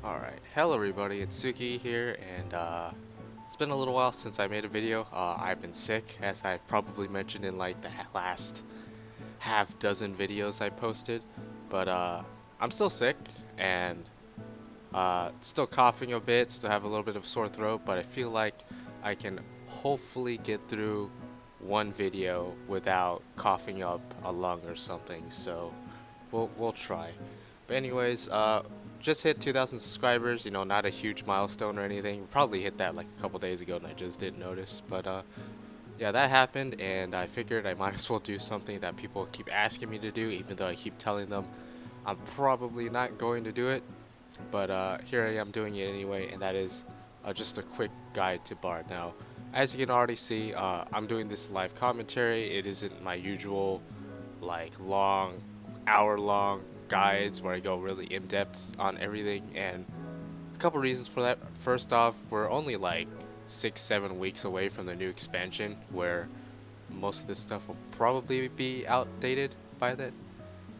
Alright, hello everybody, it's Tsuki here, and it's been a little while since I made a video. I've been sick, as I probably mentioned in like the last half dozen videos I posted, but I'm still sick, and still coughing a bit, still have a little bit of sore throat, but I feel like I can hopefully get through one video without coughing up a lung or something, so we'll try. But anyways, just hit 2,000 subscribers. You know, not a huge milestone or anything. We probably hit that like a couple days ago, and I just didn't notice. But yeah, that happened, and I figured I might as well do something that people keep asking me to do, even though I keep telling them I'm probably not going to do it. But here I am doing it anyway, and that is just a quick guide to Bard. Now, as you can already see, I'm doing this live commentary. It isn't my usual like long, hour-long guides where I go really in-depth on everything, and a couple reasons for that. First off, we're only like 6-7 weeks away from the new expansion, where most of this stuff will probably be outdated by then,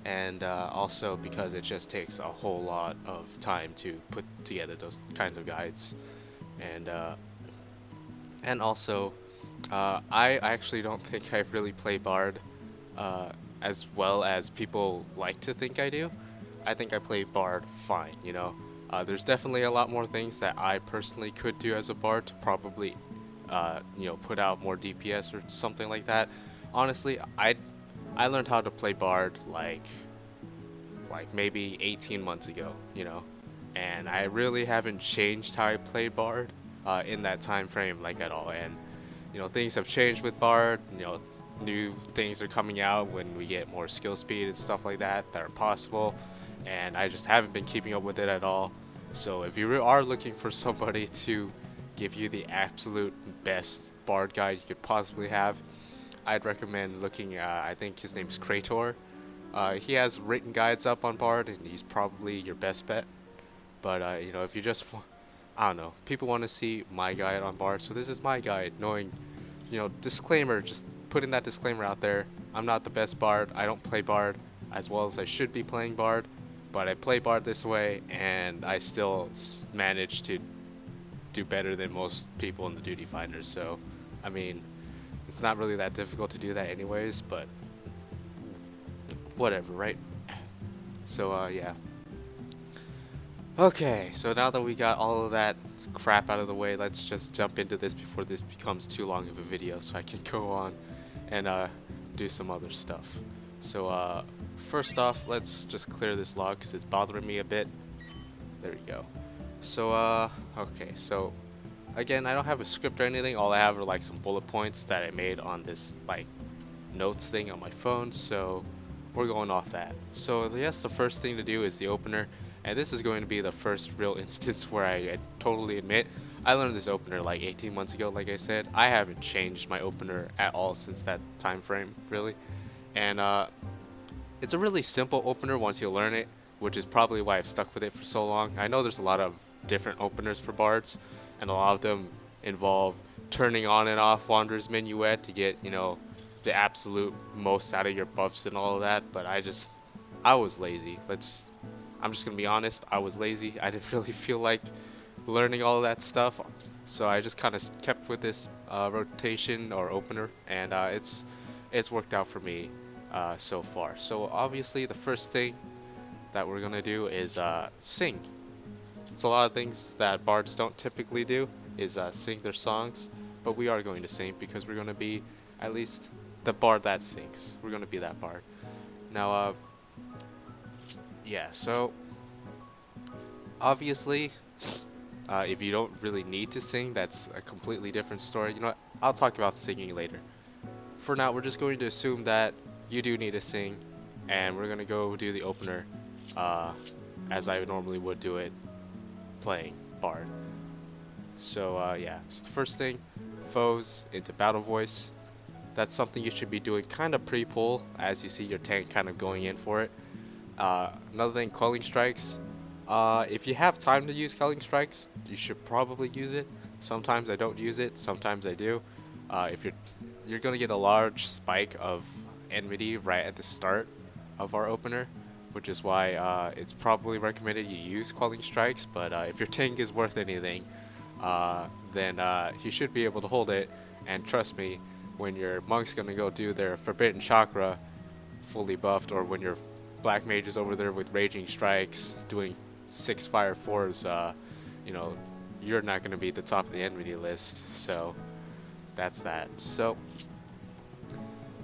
and also because it just takes a whole lot of time to put together those kinds of guides, and also I actually don't think I've really played Bard uh, as well as people like to think I do. I think I play Bard fine, you know. There's definitely a lot more things that I personally could do as a Bard to probably, you know, put out more DPS or something like that. Honestly, I learned how to play Bard like maybe 18 months ago, you know, and I really haven't changed how I play Bard in that time frame like at all. And you know, things have changed with Bard. You know, new things are coming out when we get more skill speed and stuff like that that are possible, and I just haven't been keeping up with it at all. So if you are looking for somebody to give you the absolute best Bard guide you could possibly have, I'd recommend looking. I think his name's Kreitor. He has written guides up on Bard, and he's probably your best bet. But you know, if you just, I don't know, people want to see my guide on Bard, so this is my guide. Knowing, you know, disclaimer, just putting that disclaimer out there. I'm not the best Bard. I don't play Bard as well as I should be playing Bard, but I play Bard this way, and I still manage to do better than most people in the duty finders. So, I mean, it's not really that difficult to do that anyways, but whatever, right? So, yeah. Okay, so now that we got all of that crap out of the way, let's just jump into this before this becomes too long of a video so I can go on and do some other stuff. So first off, let's just clear this log because it's bothering me a bit. There we go. So okay, so again, I don't have a script or anything. All I have are like some bullet points that I made on this like notes thing on my phone, so we're going off that. So yes, the first thing to do is the opener, and this is going to be the first real instance where I totally admit I learned this opener like 18 months ago. Like I said, I haven't changed my opener at all since that time frame, really. And it's a really simple opener once you learn it, which is probably why I've stuck with it for so long. I know there's a lot of different openers for bards, and a lot of them involve turning on and off Wanderer's Minuet to get, you know, the absolute most out of your buffs and all of that, but I was lazy. I'm just gonna be honest, I was lazy. I didn't really feel like learning all of that stuff, so I just kind of kept with this rotation or opener, and it's worked out for me so far. So obviously the first thing that we're gonna do is sing. It's a lot of things that bards don't typically do, is sing their songs, but we are going to sing because we're gonna be at least the bard that sings. We're gonna be that bard. Now, yeah, so obviously, if you don't really need to sing, that's a completely different story. You know what? I'll talk about singing later. For now, we're just going to assume that you do need to sing, and we're gonna go do the opener as I normally would do it, playing bard. So yeah, so the first thing, foes into battle voice. That's something you should be doing kind of pre-pull as you see your tank kind of going in for it. Another thing, Quelling Strikes. If you have time to use Quelling Strikes, you should probably use it. Sometimes I don't use it, sometimes I do. If you're gonna get a large spike of enmity right at the start of our opener, which is why it's probably recommended you use Quelling Strikes. But if your tank is worth anything, then you should be able to hold it. And trust me, when your monk's gonna go do their Forbidden Chakra fully buffed, or when your black mage is over there with Raging Strikes doing 6 fire 4s, you know, you're not gonna be at the top of the enemy list. So that's that. So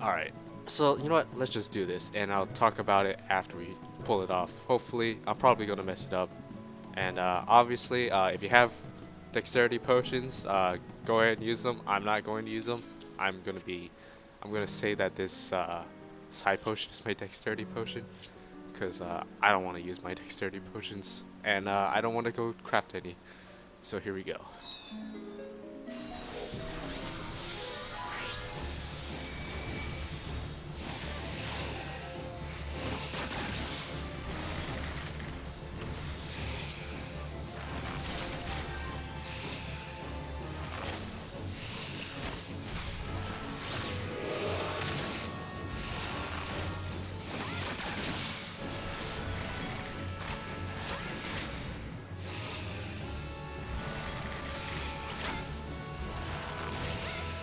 alright, so you know what, let's just do this, and I'll talk about it after we pull it off. Hopefully, I'm probably gonna mess it up, and obviously if you have dexterity potions, go ahead and use them. I'm not going to use them. I'm gonna say that this side potion is my dexterity potion, because I don't want to use my dexterity potions, and I don't want to go craft any. So here we go.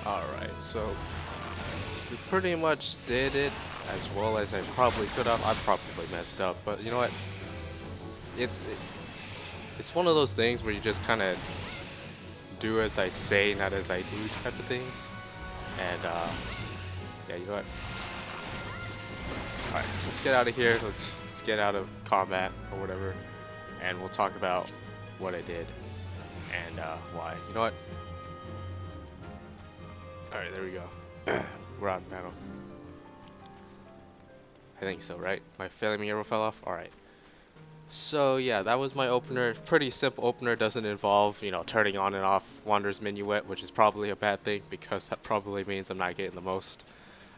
Alright, so we pretty much did it as well as I probably could have. I probably messed up, but you know what? It's one of those things where you just kind of do as I say, not as I do type of things. And yeah, you know what? Alright, let's get out of here. Let's get out of combat or whatever, and we'll talk about what I did and why. You know what? Alright, there we go. We're out of battle. I think so, right? My Flaming Arrow fell off? Alright. So yeah, that was my opener. Pretty simple opener. Doesn't involve, you know, turning on and off Wanderer's Minuet, which is probably a bad thing, because that probably means I'm not getting the most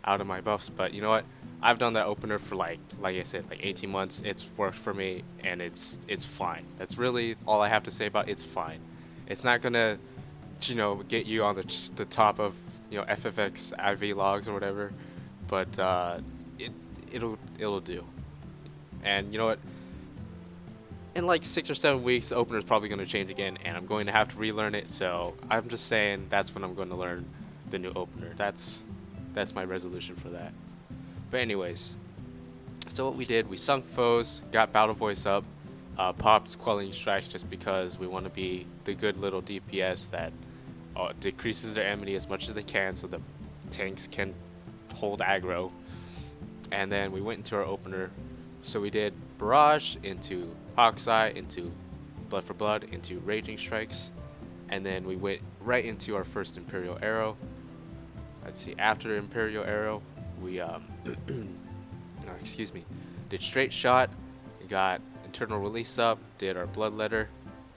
out of my buffs. But you know what? I've done that opener for like I said, like 18 months. It's worked for me, and it's fine. That's really all I have to say about it. It's fine. It's not gonna, you know, get you on the top of, you know, FFXIV logs or whatever, but it'll do. And you know what? In like 6 or 7 weeks, the opener is probably going to change again, and I'm going to have to relearn it. So I'm just saying that's when I'm going to learn the new opener. That's my resolution for that. But anyways, so what we did, we sunk foes, got battle voice up, popped Quelling Strikes just because we want to be the good little DPS that decreases their enemy as much as they can, so the tanks can hold aggro. And then we went into our opener. So we did Barrage into Hawk's Eye, into Blood for Blood, into Raging Strikes, and then we went right into our first Empyreal Arrow. Let's see, after Empyreal Arrow, we excuse me, did Straight Shot, got Internal Release up, did our Bloodletter,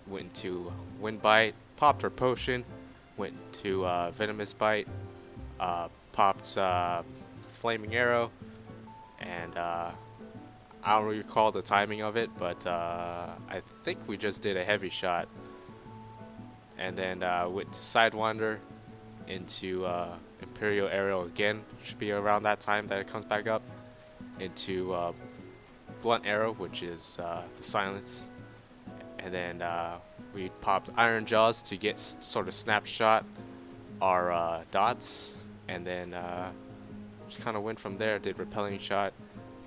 went into Windbite, popped our potion, went to Venomous Bite, popped Flaming Arrow, and I don't recall the timing of it, but I think we just did a heavy shot, and then went to Sidewinder, into Empyreal Arrow again, should be around that time that it comes back up, into Blunt Arrow, which is the silence, and then we popped Iron Jaws to get sort of snapshot our dots, and then just kind of went from there, did Repelling Shot,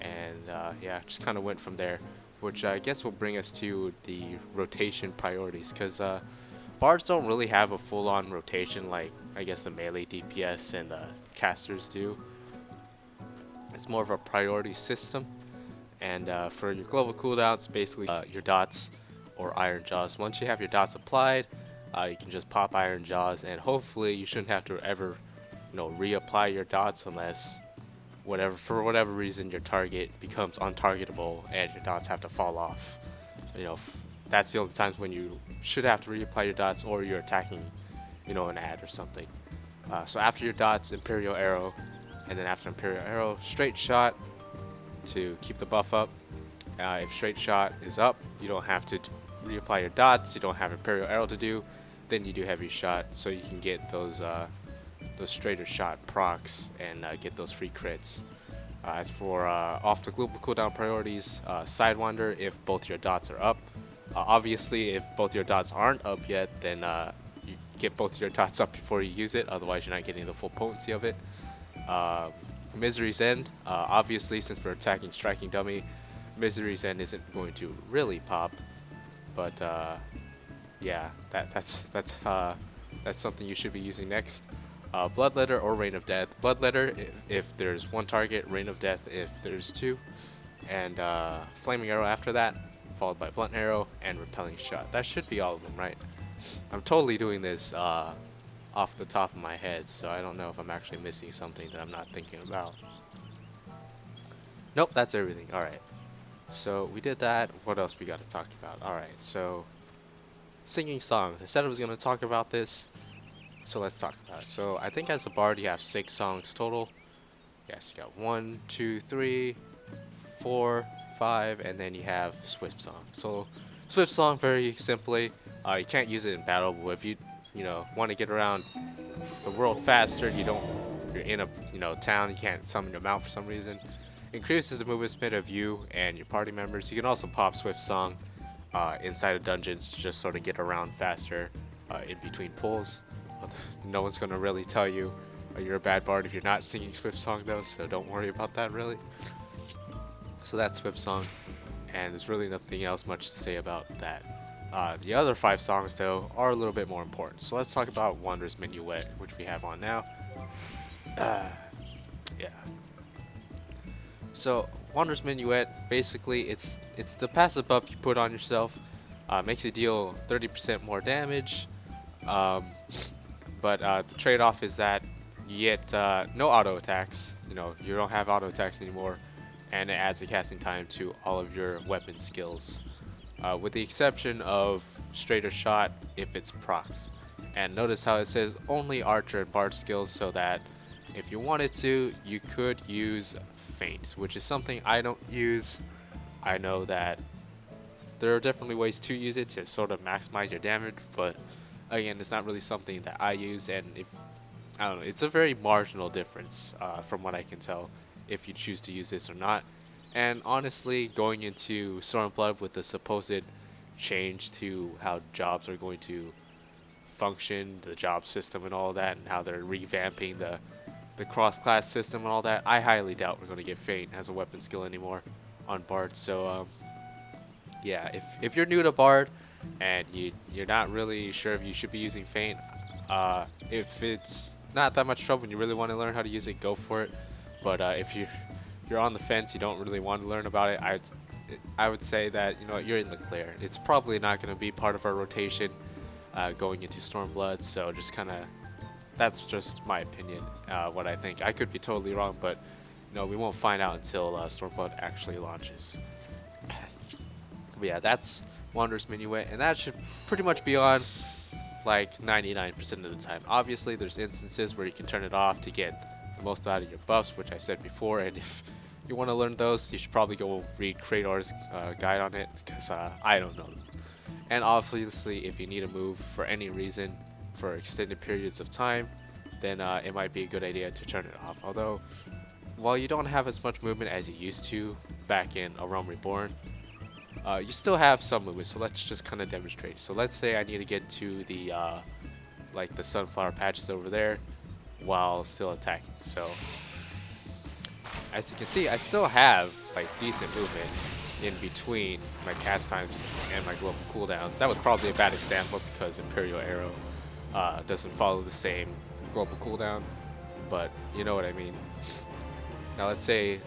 and yeah, just kind of went from there, which I guess will bring us to the rotation priorities, because bards don't really have a full-on rotation like I guess the melee DPS and the casters do. It's more of a priority system, and for your global cooldowns, basically your dots or Iron Jaws. Once you have your dots applied, you can just pop Iron Jaws, and hopefully you shouldn't have to ever, you know, reapply your dots unless for whatever reason your target becomes untargetable and your dots have to fall off. You know, that's the only times when you should have to reapply your dots, or you're attacking, you know, an ad or something. So after your dots, Empyreal Arrow, and then after Empyreal Arrow, Straight Shot to keep the buff up. If Straight Shot is up, you don't have to reapply your dots, you don't have Empyreal Arrow to do, then you do Heavy Shot, so you can get those straighter shot procs and get those free crits. As for off the global cooldown priorities, Sidewinder if both your dots are up. Obviously, if both your dots aren't up yet, then you get both your dots up before you use it. Otherwise, you're not getting the full potency of it. Misery's End. Obviously, since we're attacking striking dummy, Misery's End isn't going to really pop. But yeah, that's something you should be using next. Bloodletter or Rain of Death. Bloodletter if there's one target, Rain of Death if there's two, and Flaming Arrow after that, followed by Blunt Arrow and Repelling Shot. That should be all of them, right? I'm totally doing this off the top of my head, so I don't know if I'm actually missing something that I'm not thinking about. Nope, that's everything. Alright. So we did that. What else we got to talk about? Alright, so singing songs. I said I was going to talk about this, so let's talk about it. So I think as a bard you have 6 songs total. Yes, you got 1, 2, 3, 4, 5, and then you have Swift Song. So Swift Song, very simply, you can't use it in battle, but if you want to get around the world faster, you're in a town, you can't summon your mount for some reason. Increases the movement speed of you and your party members. You can also pop Swift Song inside of dungeons to just sort of get around faster in between pulls. No one's gonna really tell you you're a bad bard if you're not singing Swift Song though, so don't worry about that really. So that's Swift Song, and there's really nothing else much to say about that. The other 5 songs though are a little bit more important. So let's talk about Wander's Minuet, which we have on now. Yeah. So Wander's Minuet, basically it's the passive buff you put on yourself. Makes you deal 30% more damage. But the trade-off is that you get no auto attacks. You don't have auto attacks anymore, and it adds a casting time to all of your weapon skills, with the exception of Straighter Shot if it's procs. And notice how it says only Archer and Bard skills, so that if you wanted to, you could use Feint, which is something I don't use. I know that there are definitely ways to use it to sort of maximize your damage, but again, it's not really something that I use, and I don't know, it's a very marginal difference from what I can tell if you choose to use this or not. And honestly, going into Stormblood with the supposed change to how jobs are going to function, the job system and all that, and how they're revamping the cross-class system and all that, I highly doubt we're going to get Feint as a weapon skill anymore on Bard. So yeah, if you're new to Bard and you're not really sure if you should be using Feint, if it's not that much trouble and you really want to learn how to use it, go for it. But if you're on the fence, you don't really want to learn about it, I would say that you're in the clear. It's probably not going to be part of our rotation going into Stormblood, so just kind of, that's just my opinion, what I think. I could be totally wrong, but we won't find out until Stormblood actually launches. But yeah, that's Wander's Minuet, and that should pretty much be on like 99% of the time. Obviously, there's instances where you can turn it off to get the most out of your buffs, which I said before, and if you want to learn those, you should probably go read Kreitor's guide on it, because I don't know them. And obviously, if you need a move for any reason for extended periods of time, then it might be a good idea to turn it off. Although, while you don't have as much movement as you used to back in A Realm Reborn, you still have some movement, so let's just kind of demonstrate. So let's say I need to get to the like the sunflower patches over there while still attacking. So as you can see, I still have like decent movement in between my cast times and my global cooldowns. That was probably a bad example because Empyreal Arrow doesn't follow the same global cooldown, but you know what I mean. Now let's say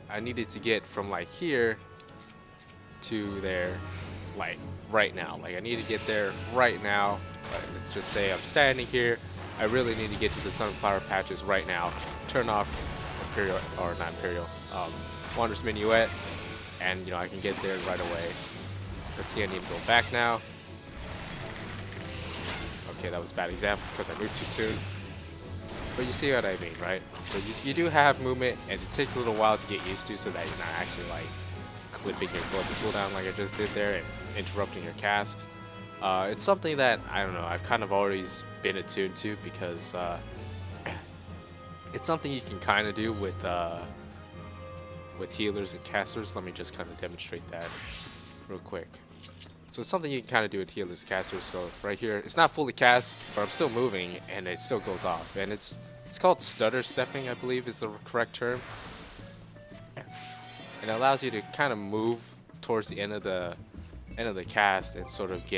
I needed to get from like here to there like right now. Like I need to get there right now. Let's just say I'm standing here. I really need to get to the sunflower patches right now. Turn off Imperial, or not Imperial, Wander's Minuet, and I can get there right away. Let's see, I need to go back now. Okay, that was a bad example because I moved too soon. But you see what I mean, right? So you do have movement, and it takes a little while to get used to, so that you're not actually like clipping your global cooldown like I just did there and interrupting your cast. It's something that, I don't know, I've kind of always been attuned to because It's something you can kind of do with healers and casters. Let me just kind of demonstrate that real quick. So it's something you can kind of do with healers and casters. So right here, it's not fully cast, but I'm still moving, and it still goes off. And it's called stutter stepping, I believe is the correct term. And it allows you to kind of move towards the end of the cast and sort of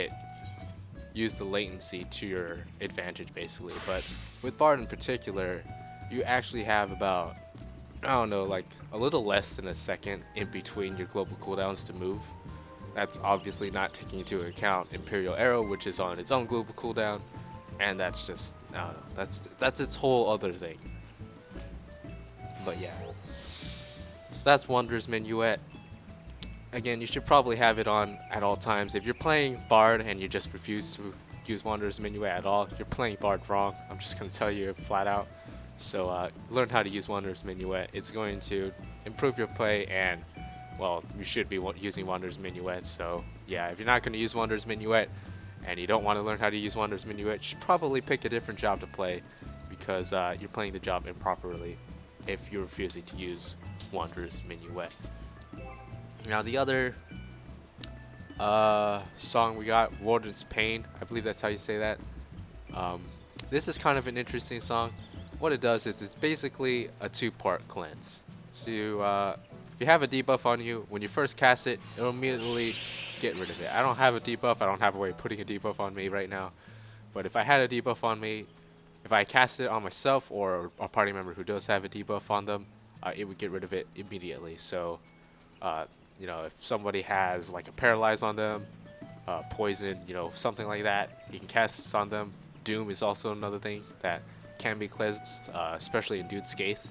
use the latency to your advantage, basically. But with Bard in particular, you actually have about, I don't know, like a little less than a second in between your global cooldowns to move. That's obviously not taking into account Empyreal Arrow, which is on its own global cooldown, and that's just, I don't know, that's its whole other thing. But yeah, so that's Wanderer's Minuet. Again, you should probably have it on at all times. If you're playing Bard and you just refuse to use Wanderer's Minuet at all, you're playing Bard wrong. I'm just going to tell you flat out. So learn how to use Wanderer's Minuet. It's going to improve your play, and well, you should be using Wanderer's Minuet. So yeah, if you're not going to use Wanderer's Minuet and you don't want to learn how to use Wanderer's Minuet, you should probably pick a different job to play, because you're playing the job improperly if you're refusing to use Wanderer's Minuet. Now the other song we got, Warden's Paean, I believe that's how you say that. This is kind of an interesting song. What it does is it's basically a two-part cleanse. So if you have a debuff on you, when you first cast it, it'll immediately get rid of it. I don't have a debuff. I don't have a way of putting a debuff on me right now. But if I had a debuff on me, if I cast it on myself or a party member who does have a debuff on them, it would get rid of it immediately. So you know, if somebody has like a paralyze on them, poison, you know, something like that, you can cast this on them. Doom is also another thing that can be cleansed, especially in Dude Scathe.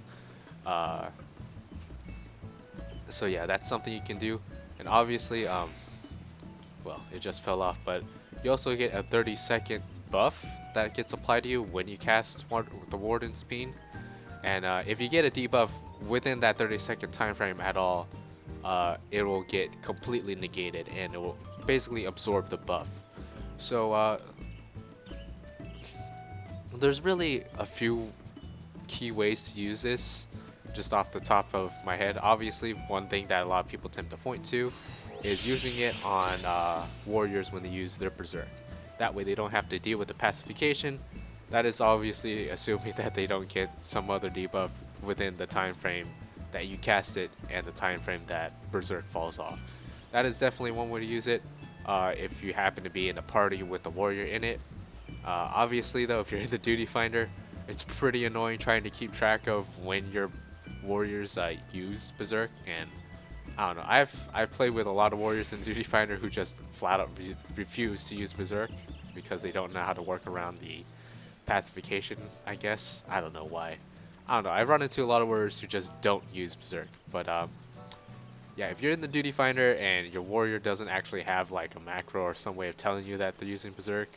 So yeah, that's something you can do. And obviously, well, it just fell off, but you also get a 30-second buff that gets applied to you when you cast the Warden's Paean. And if you get a debuff within that 30-second time frame at all, it will get completely negated, and it will basically absorb the buff. So there's really a few key ways to use this just off the top of my head. Obviously, one thing that a lot of people tend to point to is using it on warriors when they use their berserk. That way they don't have to deal with the pacification. That is obviously assuming that they don't get some other debuff within the time frame that you cast it and the time frame that berserk falls off. That is definitely one way to use it if you happen to be in a party with a warrior in it. Obviously though, if you're in the duty finder, it's pretty annoying trying to keep track of when your warriors use berserk. And I don't know, I've played with a lot of warriors in duty finder who just flat out refuse to use berserk because they don't know how to work around the pacification, I guess. I don't know why. I don't know, I've run into a lot of warriors who just don't use berserk. But yeah, if you're in the duty finder and your warrior doesn't actually have like a macro or some way of telling you that they're using berserk,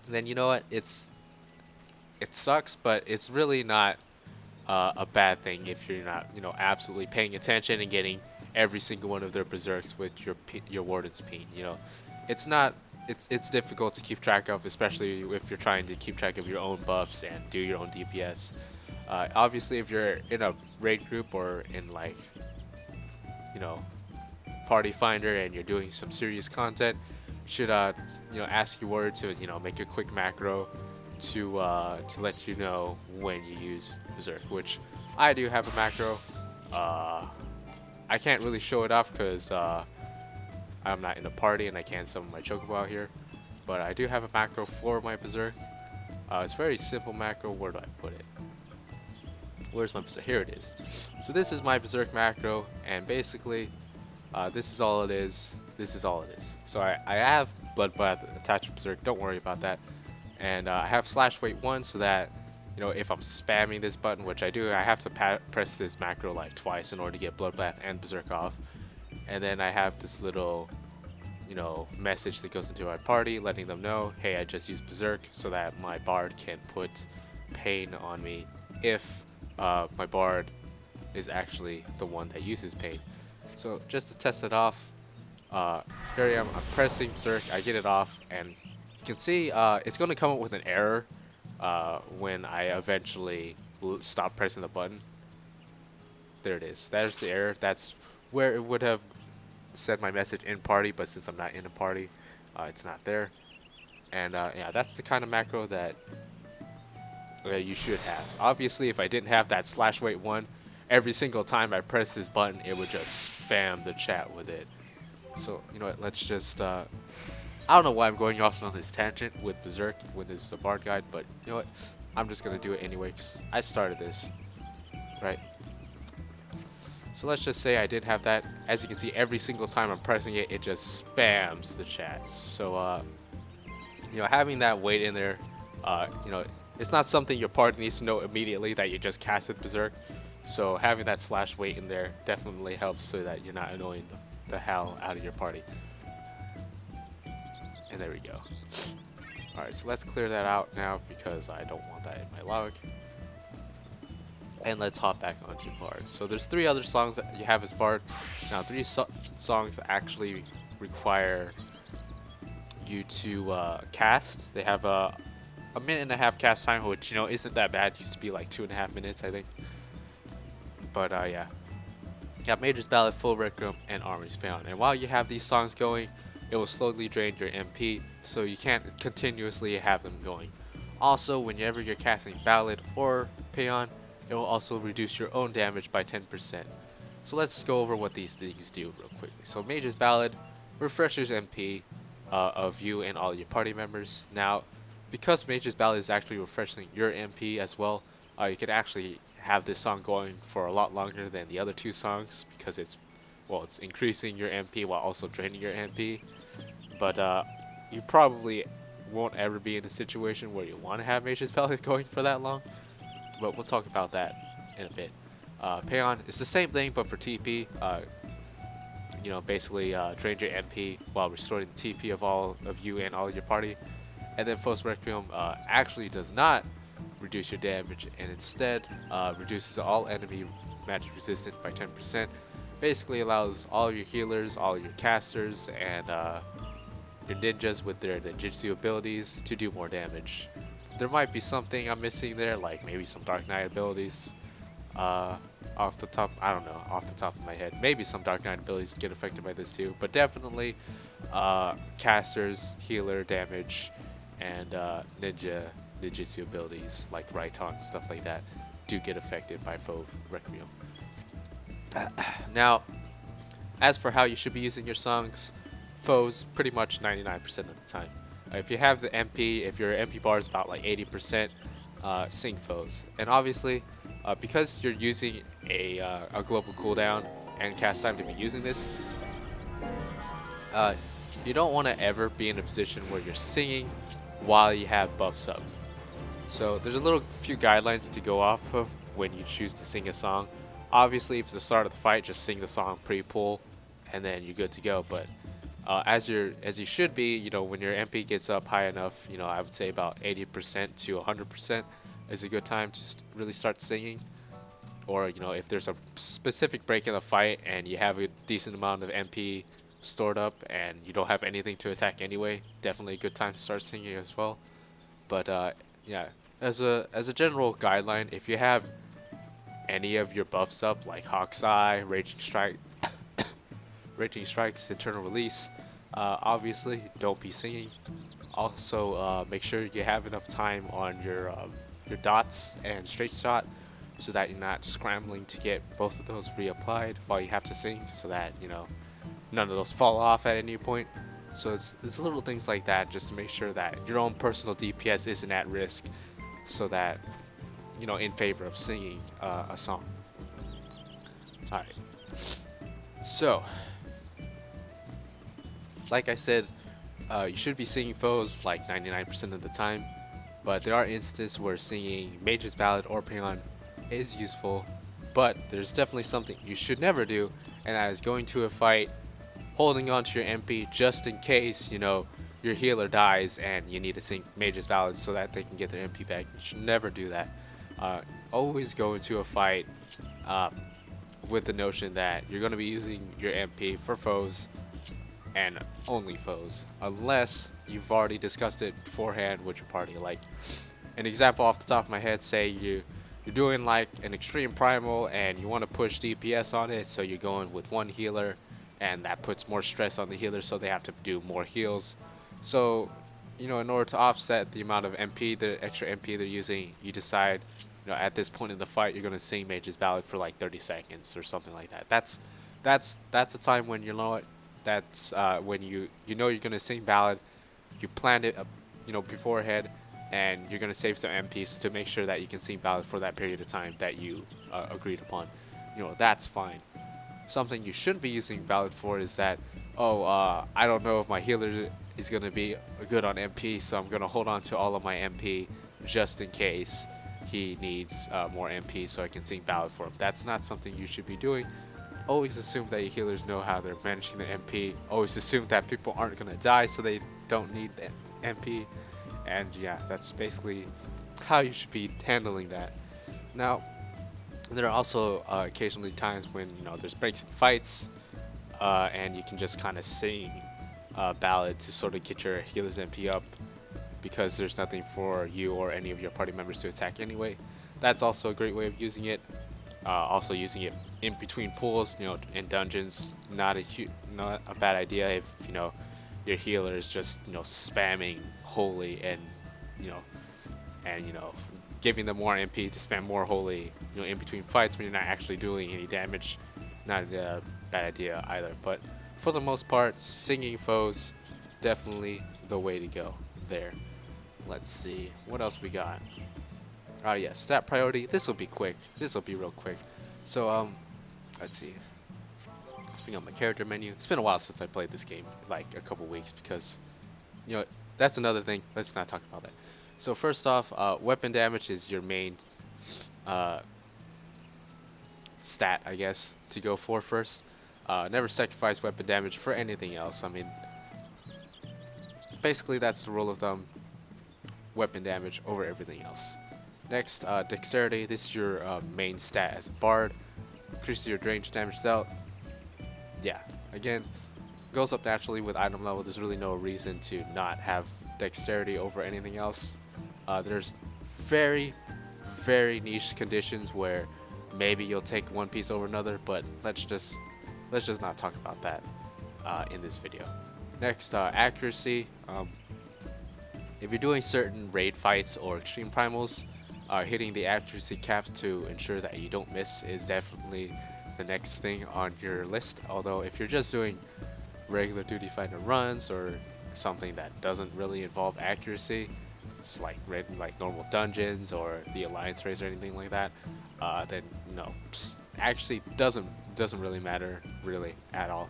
then you know what, it sucks, but it's really not a bad thing if you're not, you know, absolutely paying attention and getting every single one of their berserks with your Warden's Paean. You know, it's difficult to keep track of, especially if you're trying to keep track of your own buffs and do your own DPS. Obviously, if you're in a raid group or in like, you know, party finder and you're doing some serious content, you should you know, ask your warrior to, you know, make a quick macro to let you know when you use berserk, which I do have a macro. I can't really show it off because I'm not in a party and I can't summon my chocobo out here, but I do have a macro for my berserk. It's a very simple macro. Where do I put it? Where's my berserk? Here it is. So this is my berserk macro, and basically this is all it is. This is all it is. So I have Bloodletter attached to berserk, don't worry about that. And I have slash weight 1 so that, you know, if I'm spamming this button, which I do, I have to press this macro like twice in order to get Bloodletter and berserk off. And then I have this little, you know, message that goes into my party letting them know, hey, I just used berserk, so that my bard can put paean on me if my bard is actually the one that uses paean. So just to test it off, here I am, I'm pressing berserk, I get it off, and you can see it's going to come up with an error when I eventually stop pressing the button. There it is. There's the error. That's where it would have said my message in party, but since I'm not in a party, it's not there. And yeah, that's the kind of macro that you should have. Obviously, if I didn't have that /wait1, every single time I press this button, it would just spam the chat with it. So, you know what, let's just, I don't know why I'm going off on this tangent with Berserk when this is a Bard guide, but you know what, I'm just going to do it anyway, because I started this, right? So let's just say I did have that. As you can see, every single time I'm pressing it, it just spams the chat. So, you know, having that wait in there, you know, it's not something your party needs to know immediately that you just casted Berserk. So having that /wait in there definitely helps so that you're not annoying the hell out of your party. And there we go. Alright, so let's clear that out now because I don't want that in my log. And let's hop back onto Bard. So there's 3 other songs that you have as Bard. Now 3 songs that actually require you to cast. They have a 1.5 minute cast time, which, you know, isn't that bad. It used to be like 2.5 minutes, I think. But yeah. You have Mage's Ballad, Full Requiem, and Armor's Paean. And while you have these songs going, it will slowly drain your MP, so you can't continuously have them going. Also, whenever you're casting Ballad or Paean, it will also reduce your own damage by 10%. So let's go over what these things do real quickly. So Mage's Ballad refreshes MP of you and all your party members. Now, because Mage's Ballad is actually refreshing your MP as well, you can actually have this song going for a lot longer than the other 2 songs because it's increasing your MP while also draining your MP. But you probably won't ever be in a situation where you want to have Mage's Ballad going for that long. But we'll talk about that in a bit. Paean is the same thing, but for TP. You know, basically drain your MP while restoring the TP of all of you and all of your party. And then Full Requiem actually does not reduce your damage and instead reduces all enemy magic resistance by 10%. Basically allows all your healers, all your casters, and your ninjas with their ninjutsu abilities to do more damage. There might be something I'm missing there, like maybe some Dark Knight abilities. Off the top of my head, maybe some Dark Knight abilities get affected by this too, but definitely casters, healer damage, and ninjutsu abilities like Raiton, stuff like that, do get affected by Full Requiem. Now, as for how you should be using your songs, foes pretty much 99% of the time. If you have the MP, if your MP bar is about like 80%, sing foes. And obviously, because you're using a global cooldown and cast time to be using this, you don't want to ever be in a position where you're singing while you have buffs up. So there's a few guidelines to go off of when you choose to sing a song. Obviously, if it's the start of the fight, just sing the song pre-pull, and then you're good to go. But as you should be, you know, when your MP gets up high enough, you know, I would say about 80% to 100% is a good time to really start singing. Or, you know, if there's a specific break in the fight and you have a decent amount of MP stored up and you don't have anything to attack anyway, definitely a good time to start singing as well. But yeah, as a general guideline, if you have any of your buffs up like Hawk's Eye, Raging Strikes, Eternal Release, obviously don't be singing. Also, make sure you have enough time on your dots and straight shot so that you're not scrambling to get both of those reapplied while you have to sing, so that, you know, none of those fall off at any point. So it's little things like that just to make sure that your own personal DPS isn't at risk, so that, you know, in favor of singing a song. Alright, so like I said, you should be singing foes like 99% of the time, but there are instances where singing Mage's Ballad or Paean is useful, but there's definitely something you should never do, and that is going to a fight holding on to your MP just in case, you know, your healer dies and you need to sing Mage's Ballad so that they can get their MP back. You should never do that. Always go into a fight with the notion that you're going to be using your MP for foes and only foes, unless you've already discussed it beforehand with your party. Like, an example off the top of my head, say you're doing like an extreme primal and you want to push DPS on it, so you're going with one healer, and that puts more stress on the healer, so they have to do more heals. So, you know, in order to offset the amount of MP, the extra MP they're using, you decide, you know, at this point in the fight, you're gonna sing Mage's Ballad for like 30 seconds or something like that. That's a time when you know it. That's when you know you're gonna sing Ballad. You planned it, you know, beforehand, and you're gonna save some MPs to make sure that you can sing Ballad for that period of time that you agreed upon. You know, that's fine. Something you shouldn't be using Ballad for is that, I don't know if my healer is going to be good on MP, so I'm going to hold on to all of my MP just in case he needs more MP so I can sing Ballad for him. That's not something you should be doing. Always assume that your healers know how they're managing the MP. Always assume that people aren't going to die, so they don't need the MP. And yeah, that's basically how you should be handling that. Now, there are also occasionally times when, you know, there's breaks in fights, and you can just kind of sing Ballad to sort of get your healer's MP up, because there's nothing for you or any of your party members to attack anyway. That's also a great way of using it. Also using it in between pools, you know, in dungeons, not a bad idea if, you know, your healer is just, you know, spamming Holy and, you know, giving them more MP to spam more Holy, you know, in between fights when you're not actually doing any damage. Not a bad idea either. But for the most part, singing foes, definitely the way to go there. Let's see, what else we got? Yeah, stat priority. This will be quick. This will be real quick. So, let's see. Let's bring up my character menu. It's been a while since I played this game, like a couple weeks, because, you know, that's another thing. Let's not talk about that. So first off, weapon damage is your main stat, I guess, to go for first. Never sacrifice weapon damage for anything else. I mean, basically that's the rule of thumb. Weapon damage over everything else. Next, dexterity. This is your main stat as a bard. Increases your range damage dealt. Yeah, again, goes up naturally with item level. There's really no reason to not have dexterity over anything else. There's very, very niche conditions where maybe you'll take one piece over another, but let's just not talk about that in this video. Next, accuracy. If you're doing certain raid fights or extreme primals, hitting the accuracy caps to ensure that you don't miss is definitely the next thing on your list. Although if you're just doing regular duty fighter runs or something that doesn't really involve accuracy, it's like normal dungeons or the alliance raids or anything like that, then no, accuracy doesn't really matter really at all.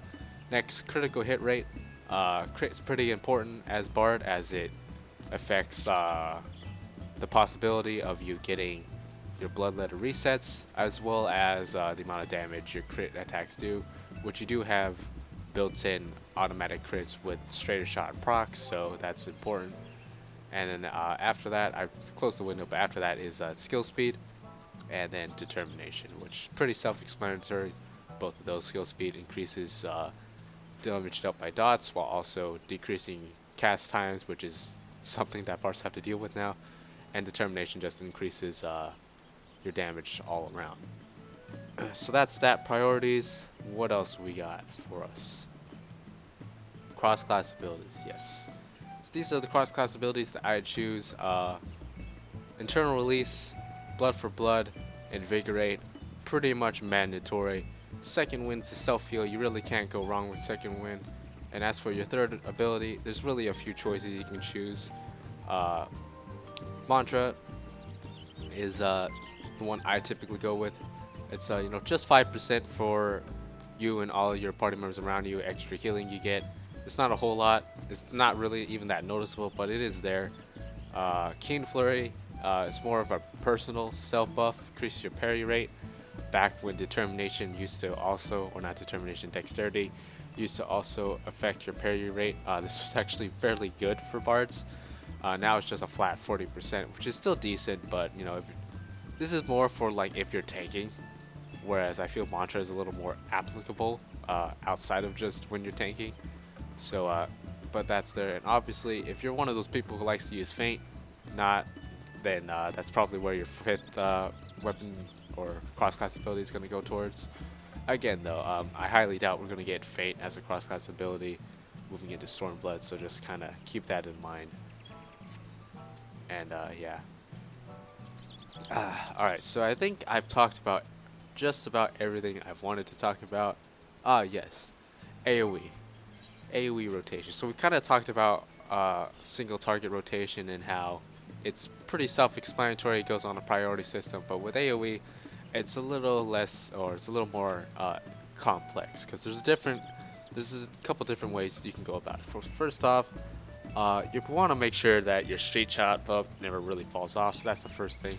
Next, critical hit rate. Crit's pretty important as bard, as it affects the possibility of you getting your Bloodletter resets, as well as the amount of damage your crit attacks do, which you do have built-in automatic crits with straighter shot and procs, so that's important. And then after that, I closed the window, but after that is skill speed, and then determination, which is pretty self-explanatory. Both of those, skill speed increases damage dealt by dots, while also decreasing cast times, which is something that bards have to deal with now. And determination just increases your damage all around. So that's stat priorities. What else we got for us? Cross-class abilities, yes. So these are the cross-class abilities that I choose. Internal Release, Blood for Blood, Invigorate, pretty much mandatory. Second Wind to self-heal, you really can't go wrong with Second Wind. And as for your third ability, there's really a few choices you can choose. Mantra is the one I typically go with. It's you know, just 5% for you and all of your party members around you, extra healing you get. It's not a whole lot. It's not really even that noticeable, but it is there. Keen Flurry, it's more of a personal self buff, increases your parry rate. Back when Determination used to also, or not Determination, Dexterity used to also affect your parry rate. This was actually fairly good for bards. Now it's just a flat 40%, which is still decent, but you know, this is more for like if you're tanking, whereas I feel Mantra is a little more applicable outside of just when you're tanking. So, but that's there. And obviously, if you're one of those people who likes to use Feint, not then that's probably where your 5th weapon or cross-class ability is going to go towards. Again, though, I highly doubt we're going to get Fate as a cross-class ability moving into Stormblood, so just kind of keep that in mind. And yeah. Alright, so I think I've talked about just about everything I've wanted to talk about. Yes, AoE. AoE rotation. So we kind of talked about single target rotation and how it's pretty self-explanatory. It goes on a priority system, but with AoE, it's a little less, or it's a little more complex, because there's a couple different ways you can go about it. First off, you want to make sure that your straight shot buff never really falls off, so that's the first thing.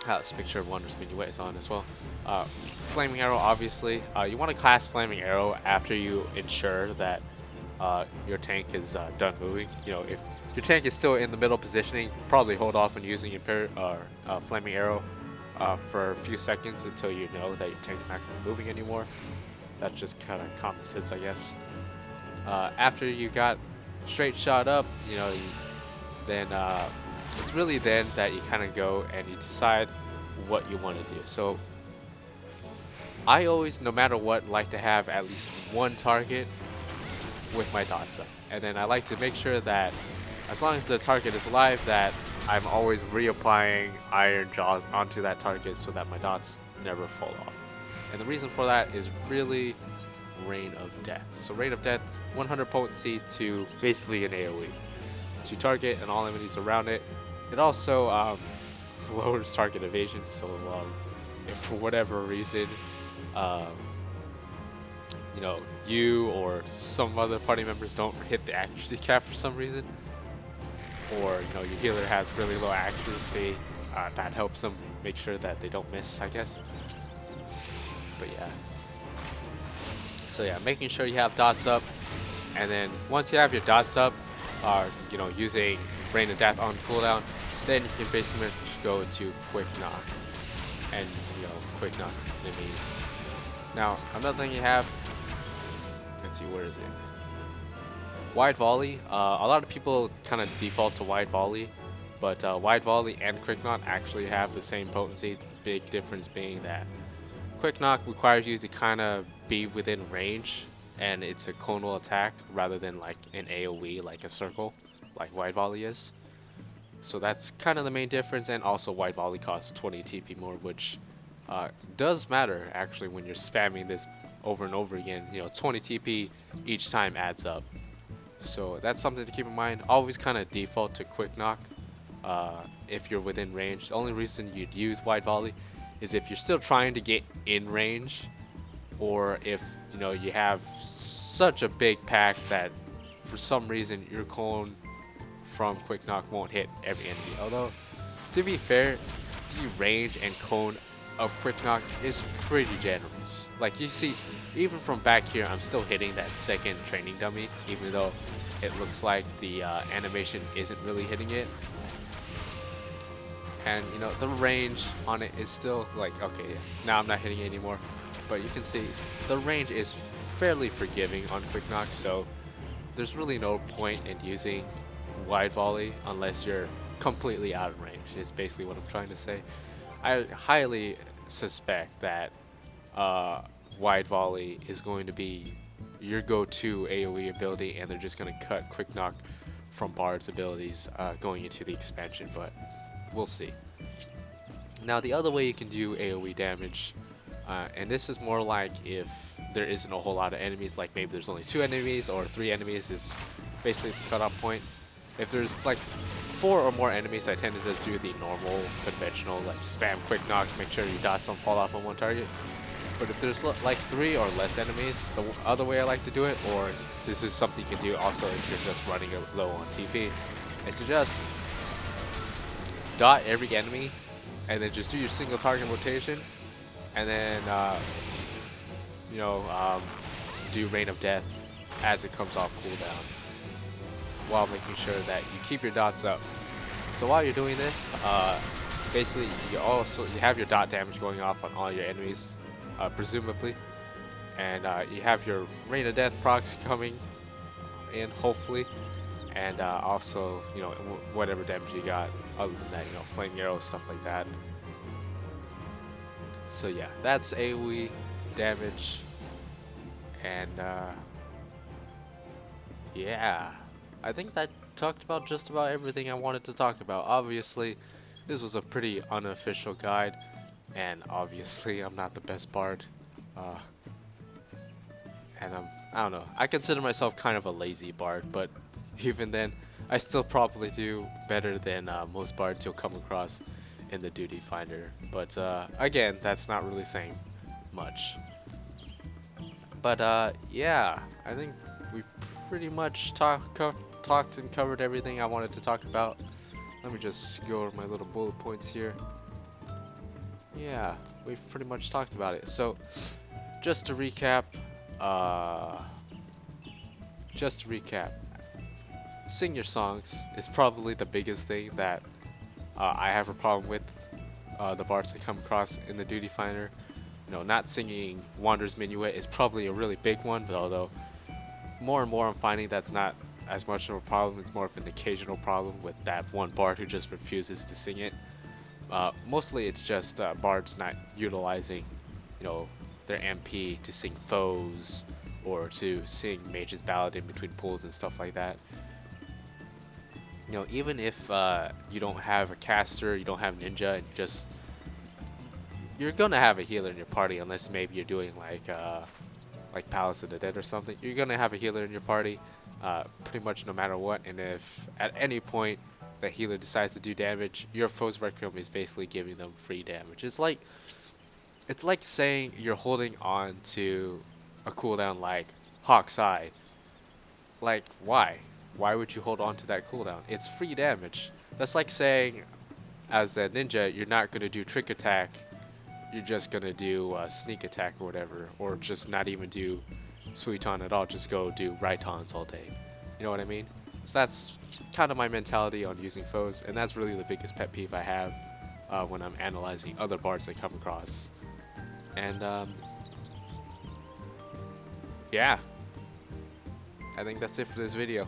Let's make sure Wonder's Minuet is on as well. Flaming Arrow, obviously. You want to cast Flaming Arrow after you ensure that your tank is done moving. You know, if your tank is still in the middle positioning, probably hold off on using Flaming Arrow for a few seconds until you know that your tank's not going to be moving anymore. That's just kind of common sense, I guess. After you got straight shot up, you know, then it's really then that you kind of go and you decide what you want to do. So I always, no matter what, like to have at least one target with my dots up, and then I like to make sure that as long as the target is alive, that I'm always reapplying Iron Jaws onto that target so that my dots never fall off. And the reason for that is really Rain of Death. So Rain of Death, 100 potency to basically an AoE to target and all enemies around it. It also lowers target evasion, so if for whatever reason you know, you or some other party members don't hit the accuracy cap for some reason, or you know, your healer has really low accuracy, that helps them make sure that they don't miss, I guess. But yeah. So yeah, making sure you have dots up, and then once you have your dots up, you know, using Rain of Death on cooldown, then you can basically go into Quick Knock and, you know, Quick Knock enemies. Now, another thing you have, let's see, where is it? Wide Volley. A lot of people kind of default to Wide Volley, but Wide Volley and Quick Knock actually have the same potency. The big difference being that Quick Knock requires you to kind of be within range, and it's a conal attack rather than like an AoE, like a circle, like Wide Volley is. So that's kind of the main difference, and also Wide Volley costs 20 TP more, which does matter actually when you're spamming this over and over again. You know, 20 TP each time adds up. So that's something to keep in mind. Always kind of default to Quick Knock if you're within range. The only reason you'd use Wide Volley is if you're still trying to get in range, or if, you know, you have such a big pack that for some reason your clone from Quick Knock won't hit every enemy. Although, to be fair, the range and cone of Quick Knock is pretty generous. Like, you see, even from back here, I'm still hitting that second training dummy, even though it looks like the animation isn't really hitting it. And, you know, the range on it is still like, okay, now I'm not hitting it anymore. But you can see the range is fairly forgiving on Quick Knock, so there's really no point in using Wide Volley unless you're completely out of range, is basically what I'm trying to say. I highly suspect that Wide Volley is going to be your go-to AoE ability, and they're just going to cut Quick Knock from Bard's abilities going into the expansion, but we'll see. Now, the other way you can do AoE damage, and this is more like if there isn't a whole lot of enemies, like maybe there's only 2 enemies or 3 enemies is basically the cutoff point. If there's like 4 or more enemies, I tend to just do the normal, conventional, like spam Quick Knock, make sure your dots don't fall off on one target. But if there's like 3 or less enemies, the other way I like to do it, or this is something you can do also if you're just running low on TP, is to just dot every enemy and then just do your single target rotation, and then you know, do Rain of Death as it comes off cooldown, while making sure that you keep your dots up. So while you're doing this, basically you have your dot damage going off on all your enemies, presumably, and you have your Rain of Death procs coming in, hopefully, and also, you know, whatever damage you got other than that, you know, flaming arrows, stuff like that. So yeah, that's AoE damage, and yeah, I think that talked about just about everything I wanted to talk about. Obviously, this was a pretty unofficial guide, and obviously I'm not the best bard, uh, and I don't know, I consider myself kind of a lazy bard, but even then, I still probably do better than most bards you'll come across in the duty finder. But again, that's not really saying much. But yeah, I think we've pretty much talked and covered everything I wanted to talk about. Let me just go over my little bullet points here. Yeah, we've pretty much talked about it. So, just to recap, sing your songs is probably the biggest thing that I have a problem with the bards I come across in the duty finder. You know, not singing Wander's Minuet is probably a really big one, but although more and more I'm finding that's not as much of a problem, it's more of an occasional problem with that one bard who just refuses to sing it. Mostly it's just bards not utilizing, you know, their MP to sing foes or to sing Mage's Ballad in between pulls and stuff like that. You know, even if you don't have a caster, you don't have ninja, and you're gonna have a healer in your party unless maybe you're doing like Palace of the Dead or something. You're gonna have a healer in your party, pretty much no matter what. And if at any point the healer decides to do damage, your foe's Requiem is basically giving them free damage. It's like saying you're holding on to a cooldown like Hawk's Eye. Like, why? Why would you hold on to that cooldown? It's free damage. That's like saying, as a ninja, you're not going to do trick attack. You're just going to do sneak attack or whatever. Or just not even do Suiton at all. Just go do Raitons all day. You know what I mean? So that's kind of my mentality on using foes. And that's really the biggest pet peeve I have when I'm analyzing other bards I come across. And, yeah. I think that's it for this video.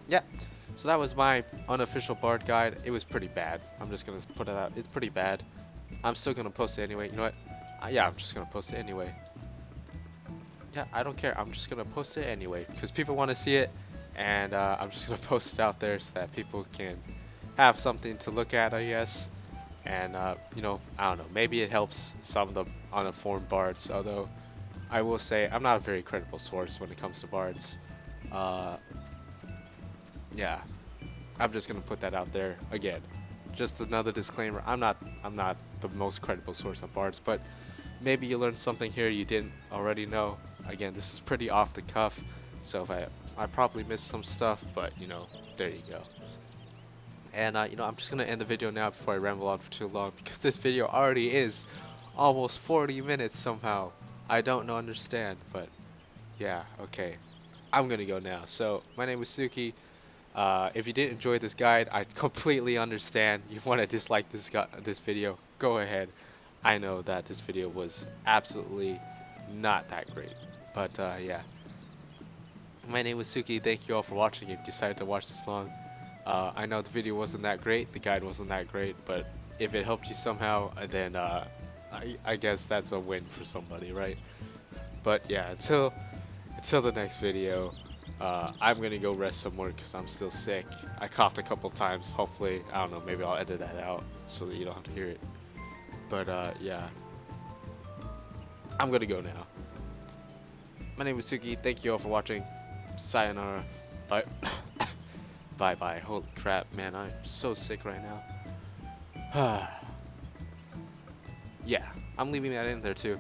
Yeah, so that was my unofficial bard guide. It was pretty bad. I'm just gonna put it out. It's pretty bad. I'm still gonna post it anyway. You know what? Yeah, I'm just gonna post it anyway. Yeah, I don't care. I'm just gonna post it anyway because people want to see it, and I'm just gonna post it out there so that people can have something to look at, I guess. And you know, I don't know. Maybe it helps some of the uninformed bards. Although I will say I'm not a very credible source when it comes to bards. Yeah, I'm just gonna put that out there again. Just another disclaimer. I'm not the most credible source on bards, but maybe you learned something here you didn't already know. Again, this is pretty off the cuff, so if I probably missed some stuff, but you know, there you go. And you know, I'm just gonna end the video now before I ramble on for too long because this video already is almost 40 minutes somehow. I don't understand, but yeah, okay. I'm gonna go now. So my name is Tsuki. If you didn't enjoy this guide, I completely understand. You want to dislike this video, go ahead. I know that this video was absolutely not that great, but yeah. My name was Tsuki. Thank you all for watching. If you decided to watch this long, I know the video wasn't that great, the guide wasn't that great, but if it helped you somehow, then I guess that's a win for somebody, right? But yeah, until the next video. I'm gonna go rest some more because I'm still sick. I coughed a couple times. Hopefully, I don't know, maybe I'll edit that out so that you don't have to hear it. But yeah, I'm gonna go now. My name is Tsuki. Thank you all for watching. Sayonara. Bye. Bye bye. Holy crap, man, I'm so sick right now. Yeah, I'm leaving that in there too.